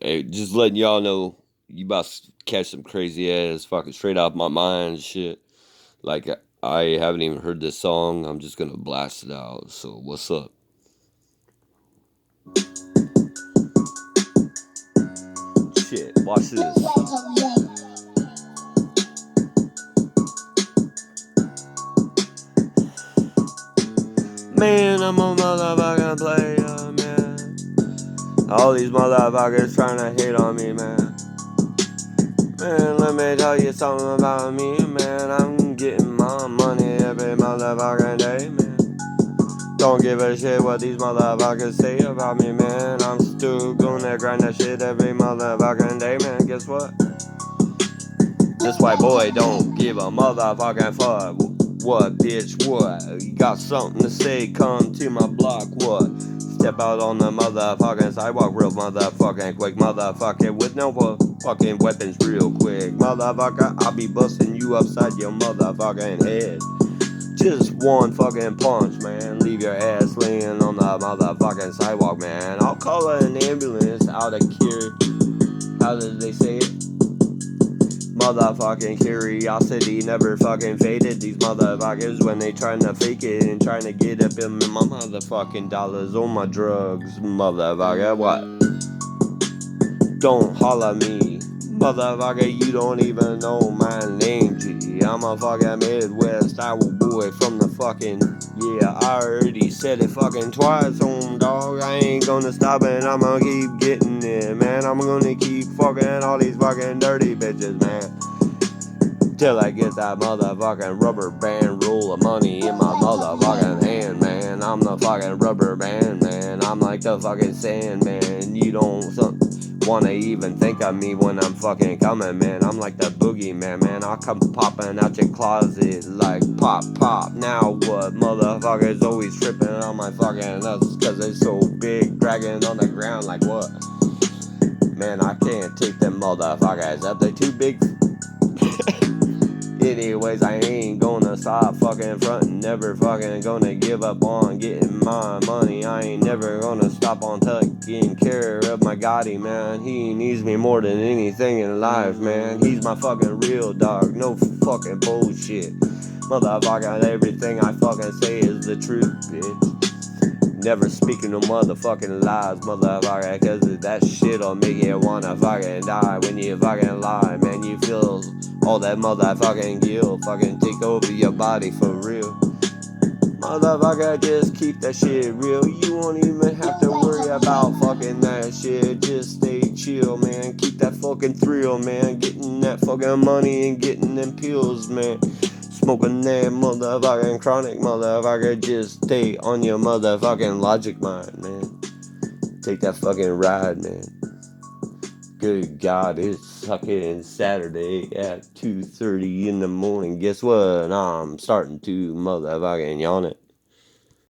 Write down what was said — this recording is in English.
Hey, just letting y'all know, you about to catch some crazy ass fucking straight out of my mind shit. Like, I haven't even heard this song. I'm just gonna blast it out. So, what's up? Shit, watch this. Man, I'm a motherfucking player, man. All these motherfuckers trying to hate on me, man. Man, let me tell you something about me, man. I'm getting my money every motherfucking day, man. Don't give a shit what these motherfuckers say about me, man. I'm still gonna grind that shit every motherfucking day, man. Guess what? This white boy don't give a motherfucking fuck. What, bitch, what? You got something to say, come to my block, what? Step out on the motherfucking sidewalk real motherfucking quick, motherfucking with no fucking weapons real quick. Motherfucker, I'll be busting you upside your motherfucking head. Just one fucking punch, man. Leave your ass laying on the motherfucking sidewalk, man. I'll call an ambulance out of cure. How did they say it? Motherfucking curiosity never fucking faded. These motherfuckers when they trying to fake it and trying to get up in my motherfucking dollars on my drugs. Motherfucker, what? Don't holler me. Motherfucker, you don't even know my name, G. I'm a fucking Midwest Iowa boy from the fucking, yeah, I already said it fucking twice, home dog. I ain't gonna stop it, I'm gonna keep getting it, man. I'm gonna keep fucking all these fucking dirty bitches, man. Till I get that motherfucking rubber band roll of money in my motherfucking hand, man. I'm the fucking rubber band, man. I'm like the fucking sand, man. You don't wanna even think of me when I'm fucking coming, man. I'm like the boogeyman, man. I'll come popping out your closet like pop, pop. Now what? Motherfuckers always tripping on my fucking nuts cause they so big, dragging on the ground like what? Man, I can't take them motherfuckers up. They too big. Anyways, I ain't gonna stop fucking frontin', never fucking gonna give up on getting my money. I ain't never gonna stop on taking care of my Gotti, man. He needs me more than anything in life, man. He's my fucking real dog, no fucking bullshit. Motherfucker, everything I fucking say is the truth, bitch. Never speaking no motherfucking lies, motherfucker, cause that shit'll make you wanna fucking die when you fucking lie, man. You feel all that motherfucking guilt fucking take over your body for real. Motherfucker, just keep that shit real. You won't even have to worry about fucking that shit. Just stay chill, man. Keep that fucking thrill, man. Getting that fucking money and getting them pills, man. Smoking that motherfucking chronic, motherfucker. Just stay on your motherfucking logic mind, man. Take that fucking ride, man. Good God, it's fucking Saturday at 2:30 in the morning. Guess what? I'm starting to motherfucking yawn it.